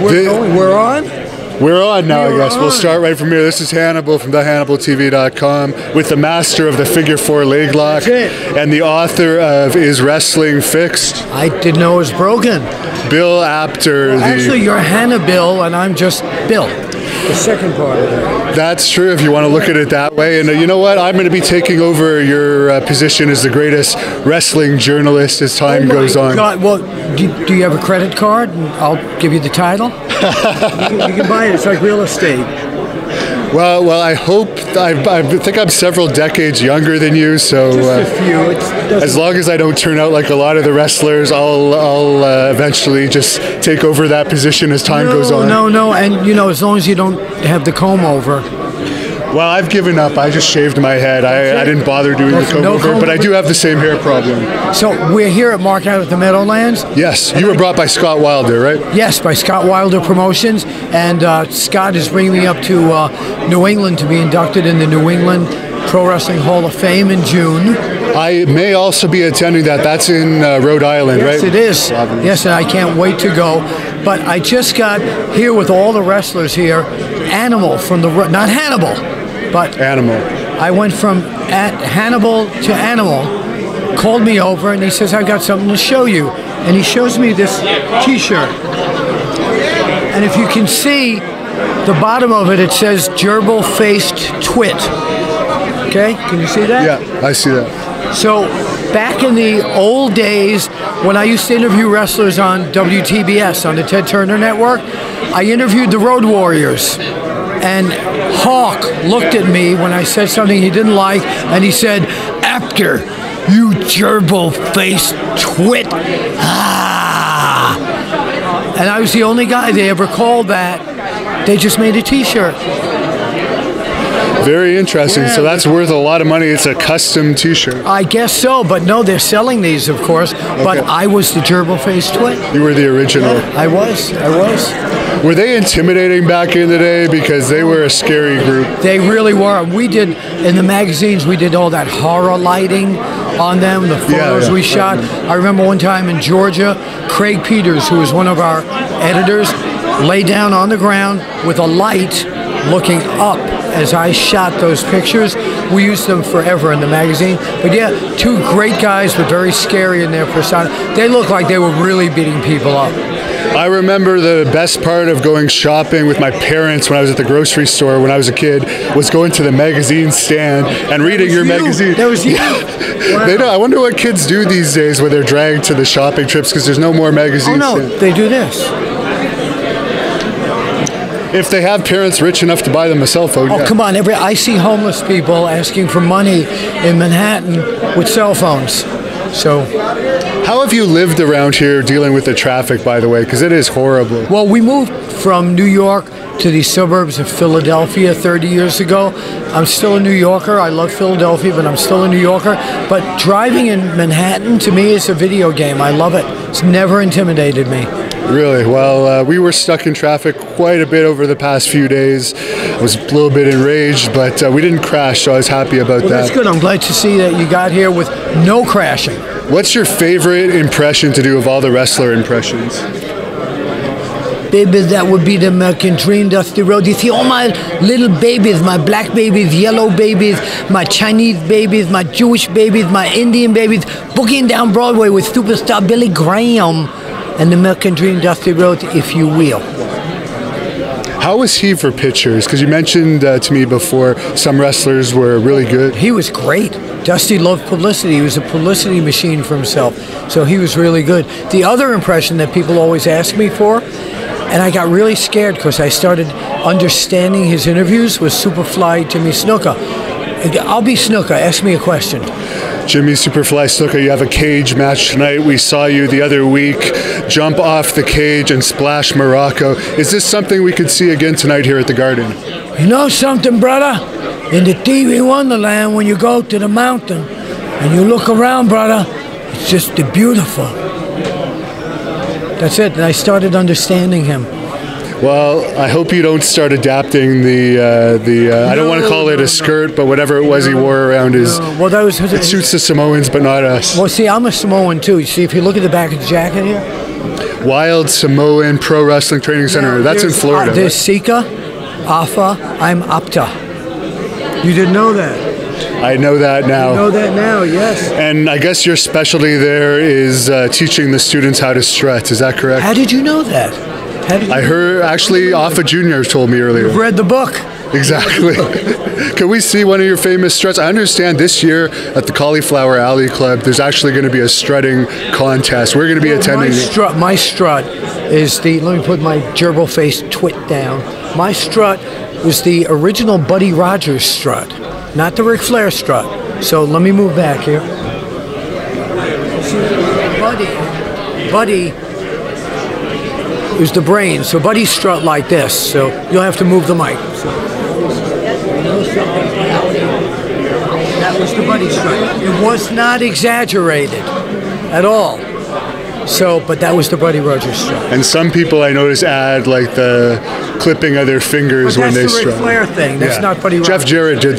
We're on? We're on now, I guess. We'll start right from here. This is Hannibal from thehannibaltv.com with the master of the figure 4 leg lock and the author of Is Wrestling Fixed? I didn't know it was broken. Bill Apter. Well, actually, you're Hannibal and I'm just Bill. The second part of that. That's true if you want to look at it that way. And you know what? I'm going to be taking over your position as the greatest wrestling journalist as time goes on. God. Well, do you have a credit card? And I'll give you the title. you can buy it. It's like real estate. Well, I hope. I think I'm several decades younger than you, so just a few. As long as I don't turn out like a lot of the wrestlers, I'll eventually just take over that position as time goes on. No, and you know, as long as you don't have the comb over. Well, I've given up. I just shaved my head. I didn't bother doing the comb over, but I do have the same hair problem. So we're here at Mark Out at the Meadowlands. Yes, you were brought by Scott Wilder, right? Yes, by Scott Wilder Promotions, and Scott is bringing me up to New England to be inducted in the New England Pro Wrestling Hall of Fame in June. I may also be attending that. That's in Rhode Island, right? Yes, it is. Yes, and I can't wait to go. But I just got here with all the wrestlers here. Animal from the not Hannibal, but Animal. I went from Hannibal to Animal. Called me over and he says, "I've got something to show you." And he shows me this T-shirt. And if you can see the bottom of it, it says "Gerbil-faced twit." Okay, can you see that? Yeah, I see that. So back in the old days when I used to interview wrestlers on WTBS, on the Ted Turner Network, I interviewed the Road Warriors. And Hawk looked at me when I said something he didn't like, and he said, "Apter, you gerbil-faced twit." Ah! And I was the only guy they ever called that. They just made a T-shirt. Very interesting. Yeah, so that's worth a lot of money. It's a custom T-shirt. I guess so, but no, they're selling these, of course. Okay. But I was the gerbil-faced twit. You were the original. I was. Were they intimidating back in the day? Because they were a scary group. They really were. We did, in the magazines, we did all that horror lighting on them, the photos we shot. I remember one time in Georgia, Craig Peters, who was one of our editors, lay down on the ground with a light looking up as I shot those pictures. We used them forever in the magazine. But yeah, two great guys, but very scary in their persona. They looked like they were really beating people up. I remember the best part of going shopping with my parents when I was at the grocery store when I was a kid was going to the magazine stand and reading your magazine. That was you. Wow. They know. I wonder what kids do these days when they're dragged to the shopping trips because there's no more magazines. Oh no, they do this. If they have parents rich enough to buy them a cell phone. Oh, come on. I see homeless people asking for money in Manhattan with cell phones. So, how have you lived around here dealing with the traffic, by the way? Because it is horrible. Well, we moved from New York to the suburbs of Philadelphia 30 years ago. I'm still a New Yorker. I love Philadelphia, but I'm still a New Yorker. But driving in Manhattan, to me, is a video game. I love it. It's never intimidated me. Really? Well, we were stuck in traffic quite a bit over the past few days. I was a little bit enraged, but we didn't crash, so I was happy about that. That's good. I'm glad to see that you got here with no crashing. What's your favorite impression to do of all the wrestler impressions? Baby, that would be the American Dream, Dusty Rhodes. You see all my little babies, my black babies, yellow babies, my Chinese babies, my Jewish babies, my Indian babies, booking down Broadway with superstar Billy Graham and the American Dream, Dusty Rhodes, if you will. How was he for pictures? Because you mentioned to me before some wrestlers were really good. He was great. Dusty loved publicity. He was a publicity machine for himself. So he was really good. The other impression that people always ask me for, and I got really scared because I started understanding his interviews, was Superfly Jimmy Snuka. I'll be Snuka. Ask me a question. Jimmy Superfly Snuka, you have a cage match tonight. We saw you the other week jump off the cage and splash Morocco. Is this something we could see again tonight here at the Garden? You know something, brother? In the TV Wonderland, when you go to the mountain and you look around, brother, it's just beautiful. That's it. And I started understanding him. Well, I hope you don't start adapting I don't want to call it a skirt, but whatever it was he wore around his. Well, that was. It suits the Samoans, but not us. Well, see, I'm a Samoan too. You see, if you look at the back of the jacket here. Wild Samoan Pro Wrestling Training Center. That's in Florida. There's Sika, Alpha, I'm Apter. You didn't know that? I know that now. You know that now, yes. And I guess your specialty there is teaching the students how to strut. Is that correct? How did you know that? I heard, actually, Alpha Jr. told me earlier. You've read the book. Exactly. Can we see one of your famous struts? I understand this year at the Cauliflower Alley Club, there's actually going to be a strutting contest. We're going to be attending. My strut is the, let me put my gerbil face twit down. My strut was the original Buddy Rogers strut, not the Ric Flair strut. So let me move back here. Buddy is the brain, so Buddy strut like this, so you'll have to move the mic. So, that was the Buddy strut. It was not exaggerated at all. So, but that was the Buddy Rogers strut. And some people I notice add like the clipping of their fingers when they strut. That's the Ric Flair thing. That's not Buddy Rogers. Jeff Jarrett did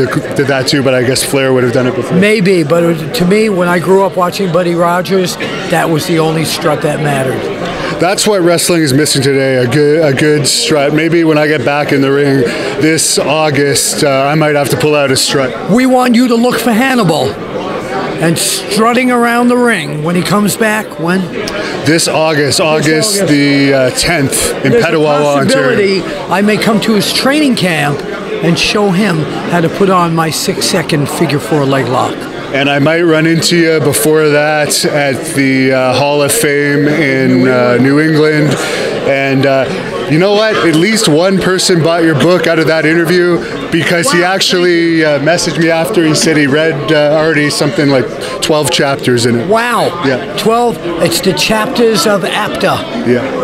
that too, but I guess Flair would have done it before. Maybe, but to me, when I grew up watching Buddy Rogers, that was the only strut that mattered. That's what wrestling is missing today, a good strut. Maybe when I get back in the ring this August, I might have to pull out a strut. We want you to look for Hannibal and strutting around the ring when he comes back. When? This August the 10th in Petawawa, Ontario. I may come to his training camp and show him how to put on my 6-second figure 4 leg lock. And I might run into you before that at the Hall of Fame in New England. And you know what? At least one person bought your book out of that interview because he actually messaged me after. He said he read already something like 12 chapters in it. Wow. Yeah. 12. It's the chapters of Apter,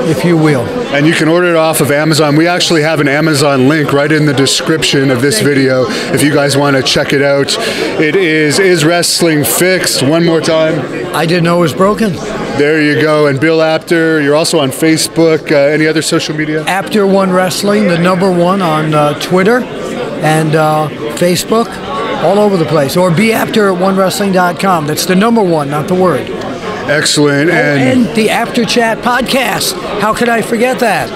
if you will. And you can order it off of Amazon. We actually have an Amazon link right in the description of this video if you guys want to check it out. It is Wrestling Fixed? One more time. I didn't know it was broken. There you go. And Bill Apter, you're also on Facebook. Any other social media? Apter One Wrestling, the #1 on Twitter and Facebook, all over the place. Or beapter@onewrestling.com. That's the #1, not the word. Excellent. And the Apter Chat podcast. How could I forget that?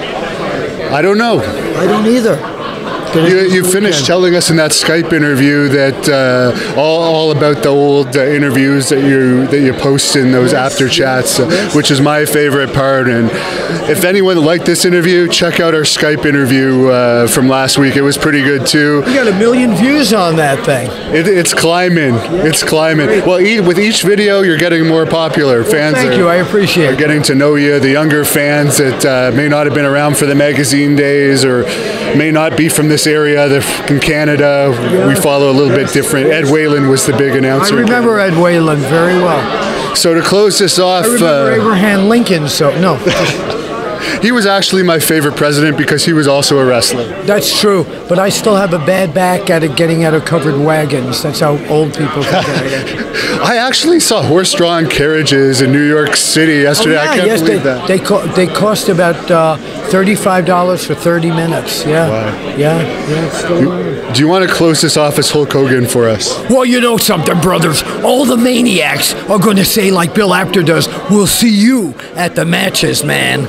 I don't know. I don't either. You finished telling us in that Skype interview that all about the old interviews that you post in those Apter chats, which is my favorite part. And if anyone liked this interview, check out our Skype interview from last week. It was pretty good too. We got 1 million views on that thing. It's climbing. It's climbing. Well, with each video, you're getting more popular. Fans thank you. I appreciate it. Getting to know you. The younger fans that may not have been around for the magazine days or may not be from this area, they're from Canada. We follow a little bit different. Ed Whalen was the big announcer. I remember Ed Whalen very well. So to close this off, I remember Abraham Lincoln. So no, he was actually my favorite president because he was also a wrestler. That's true, but I still have a bad back at getting out of covered wagons. That's how old people think I am. I actually saw horse-drawn carriages in New York City yesterday. I can't believe that. They cost about $35 for 30 minutes. Yeah. Wow. Yeah. It's still Do you want to close this off as Hulk Hogan for us? Well, you know something, brothers. All the maniacs are going to say like Bill Apter does, "We'll see you at the matches, man."